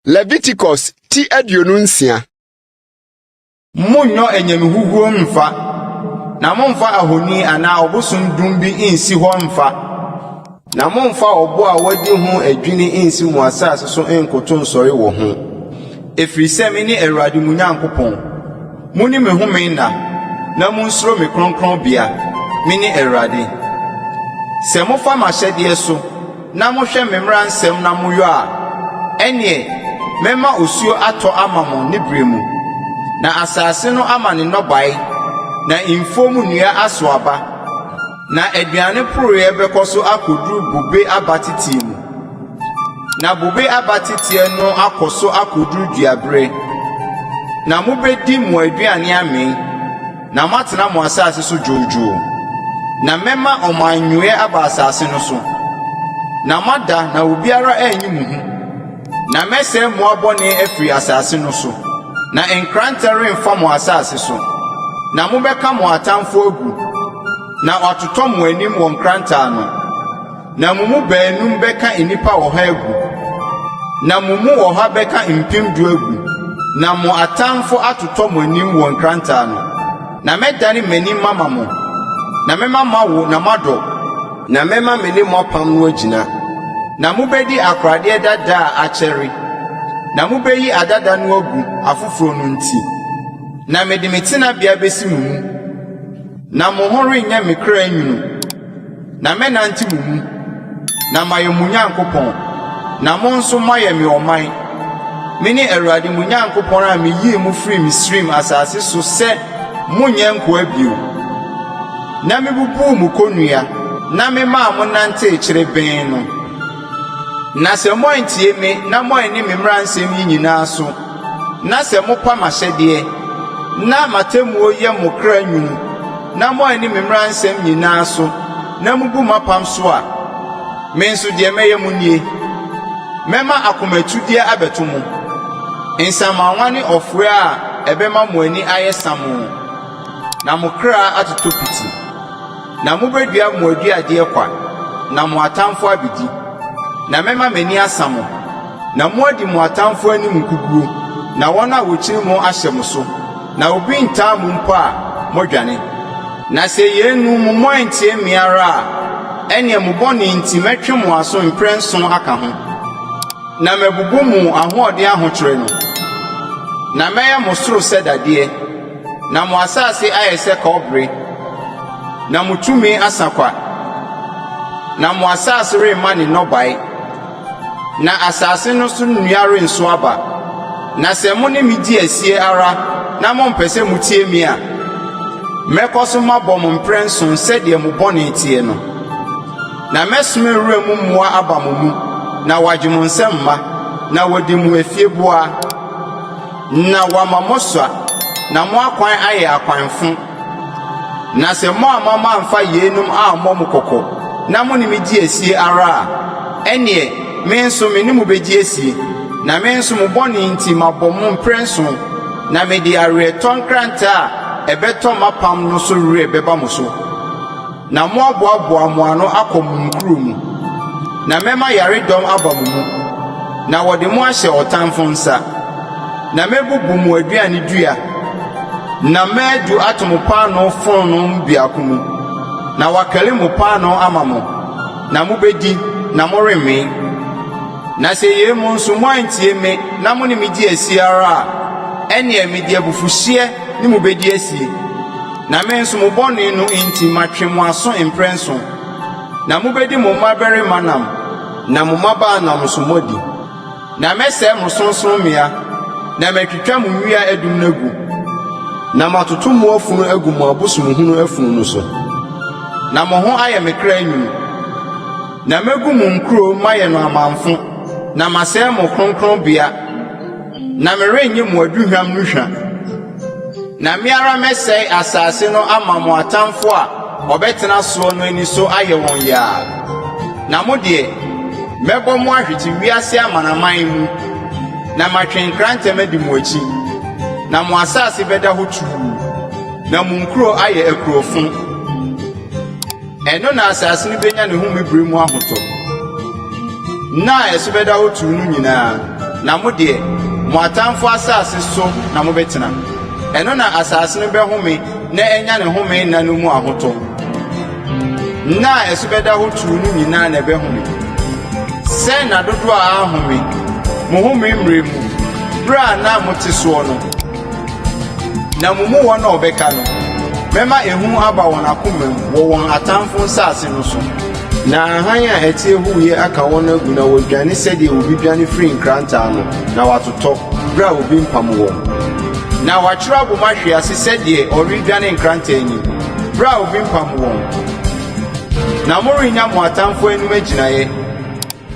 Leviticus ti adionunsia. Munyo enyamihuhuo mfa, na momfa ahoni ana obosun dumbi insi ho mfa, na momfa obo a wadi ho adwini insi mu asase so enkoto nsori wo ho. Efiri se me ni Awurade mu Nyankopɔn. Muni me home na munsuro me kronkron bia, me ni Awurade. Se mofa mahyɛdeɛ so, na mohwɛ me mmara nsɛm na moyɔ a, ɛnye mema osuo atɔ ama mo ne bremu, na asase no ama ne nnɔbae, na mfom nnua aso aba, na aduane poroyɛ bɛkɔ so akoduru bobe abatetie mu, na bobe abatetie no akɔ so akoduru duabre, na mobɛdi mo aduane amee, na matena mo asase so dwoodwoo, na mema ɔmanyue aba asase no so, na mada na obiara anyi mo hu, na mɛsɛ mo abɔne afiri asase no so, na enkranta remfa mo asase so, na mobɛka mo atamfo agu, na watotɔ mo anim wɔ nkranta no, na mo mu baanum bɛka enipa ɔha agu, na mo mu ɔha bɛka mpemdu agu, na mo atamfo atotɔ mo anim wɔ nkranta no, na mɛdane m'anim mama mo, na mɛma mawo na madɔ, na mɛma me ne mo apam no agyina, na mubedi akradeɛ dada a akyɛre, na mubeyi adada no agu afoforo no nti, na mede me tenabea besi mo mu, na mo ho renyɛ me kra nwunu, na mɛnante mo mu, na mayɛ mo Nyankopɔn, na mo nso mayɛ me ɔman. Me ne Awurade mo Nyankopɔn a meyii mo firi Misraim asase so sɛ monyɛ nkoa bio, na mebubu mo konnua, na memaa mo nante kyerɛ bɛn no. Na sɛ mo antie me na mo ani me mmara nsɛm yi nyinaa so, na sɛ mopa mahyɛdeɛ, na matemmuo yɛ mo kra nwunu, na mo ani me mmara nsɛm nyinaa so, na mubu mapam so a, me nso deɛ mɛyɛ mo nie, mɛma akomatudeɛ abɛto mo, nsamanwa ne ɔfoɛ a ɛbɛma mo ani ayɛ samoo, na mo kra atotɔ piti, na mobɛdua mo aduadeɛ kwa, na mo atamfo abedi, na mema m'ani asa mo, na mo adi mo atamfo anim nkuguo, na wɔn a wɔkyiri mo ahyɛ mo so, na obi ntaa mo mpo a modwane. Na sɛ yenu mo antie me ara a, ɛnea mo bɔne nti mɛtwe mo aso mprɛnson aka ho, na mabubu mo ahoɔden ahokyere no, na mɛyɛ mo soro sɛ dadeɛ, na mo asase ayɛ sɛ kɔbere, na mo tumi asa kwa, na mo asase remma ne nnɔbae, na asase no so nnua renso aba. Na sɛ mo ne me di asie ara na mo mpɛ sɛ mutie me a, mɛkɔ so mabɔ mo mprɛnson sɛdeɛ mo bɔne tie no, na mɛsome nwura mu mmoa aba mo mu, na wagye mo nsɛm mma, na wɔdi mo afieboa, na wama mo sua, na mo akwan ayɛ akwanfo. Na sɛ mo ama mamfa yeinom ammɔ mo kɔkɔ, na mo ne me di asie ara a, ɛnneɛ me nso me ne mo bedi asie, na me nso mo bɔne nti mabɔ mo mprɛnson, na me de awerɛtɔ nkranta a ɛbɛtɔ mapam no so werɛ bɛba mo so, na mo aboaboa mo ano akɔ mo nkuro mu, na mɛma yaredɔm aba mo mu, na wɔde mo ahyɛ ɔtamfo nsa, na mɛbubu mo aduane dua, na mɛadu ato mo paano fononoo biako mu, na wakale mo paano ama mo, na mobɛdi na moremmee. Na sɛ yei mo nso mo antie me na mo ne me di asie ara a, ɛnneɛ mede abufuhyeɛ ne mo bɛdi asie, na me nso mo bɔne no nti matwe mo aso mprɛnson, na mobɛdi mo mmabarima nam, na mo mmabaa nam so modi, na mɛsɛe mo sorosorommea, na matwitwa mo nwia adum no agu, na matoto mo afunu agu mo abosomhunu afunu no so, na mo ho ayɛ me kra nwunu, na mɛgu mo nkuro mayɛ no amanfo, na masɛe mo kronkron bea, na merenye mo aduhwam no hwa, na me ara mɛsɛe asase no ama mo atamfo a ɔbɛtena soɔ no ani so ayɛ wɔn yaa. Na mo deɛ mɛbɔ mo ahwete wiase amanaman mu, na matwe nkrantɛm adi mo akyi, na mo asase bɛda hɔ tuu, na mo nkuro ayɛ akurofo. Ɛno na asase no benya ne ho mebire mu ahotɔ, na ɛso bɛda hɔ tuu no nyinaa, na mo de mo atamfo asase so na mo betena eno na asase no behome na enya ne home na no mu ahoto na esubeda hotu no nyina na behome se na dodo a ahome mo home mremu bra na moteso no na mumu won na obeka no mema ehu aba won akomam wo won atamfo asase no so na han a etie huye aka won agu na wodwane sede obi dwane free nkranta no na watoto bra obi mpam won na wachira abomahwe ase sede ori dwane nkranta enyi bra obi mpam won na morinya mo atamfo enu maginaye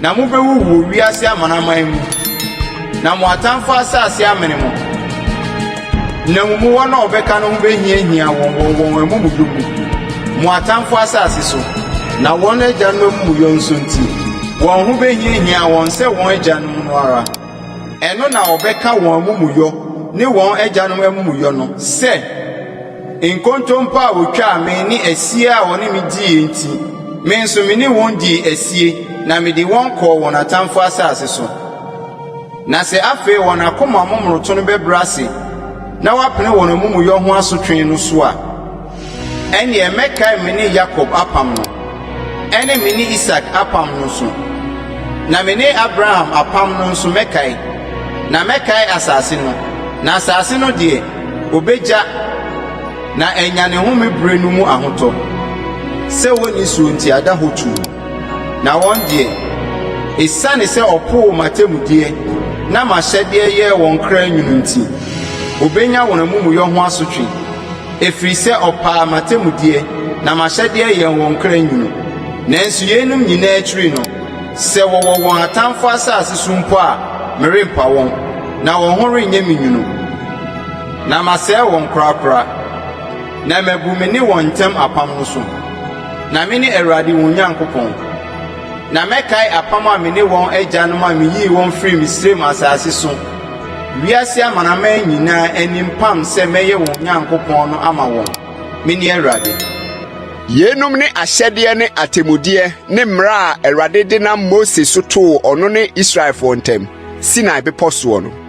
na mubewu wo wiase amanaman mu na mo atamfo asase amene mo na mumu wona obeka no behia won emumu mo atamfo asase so na won agya no mu yo nso nti won ho behia won se won agya no no ara eno na obeka won mumu yo ne won agya no mumu yo no se inkontompa a wotwa me ni asie a won mi di enti me nso me ni won di asie na me di won kọ won atamfo asase so na se afe won akoma momroto no bebrase na wapene won mumu yo ho asotwen no so a ene emekai me ni Jacob apam no ene me ni Isaac apam no so na me ni Abraham apam no so mekai na mekai asase no na asase no de obeja na enya ne ho mebre no mu ahoto se woni so nti ada hotu na won de esane se opo matemudie na mahyede ye won kra nwunu nti obenya won amumu yo ho asotwe efiri se opa matemudie na mahyede ye won kra nwunu nanso yenum nyina atiri no se wo won atamfo asase sumpo a merempa won na won ho renye menwunu na mase won krakra na mabu me ni won ntem apam no so na me ni Awurade won Nyankopon na mekai apam a me ni won agya no ma me yi won free Misraim asase so wiase amanaman nyina animpam se meye won Nyankopon no ama won me ni Awurade yenum ne ahyɛdeɛ ne atemudeɛ ne mmara a Awurade de na Moses so too ɔno ne Israelfo ntem Sinai bepɔ soɔ no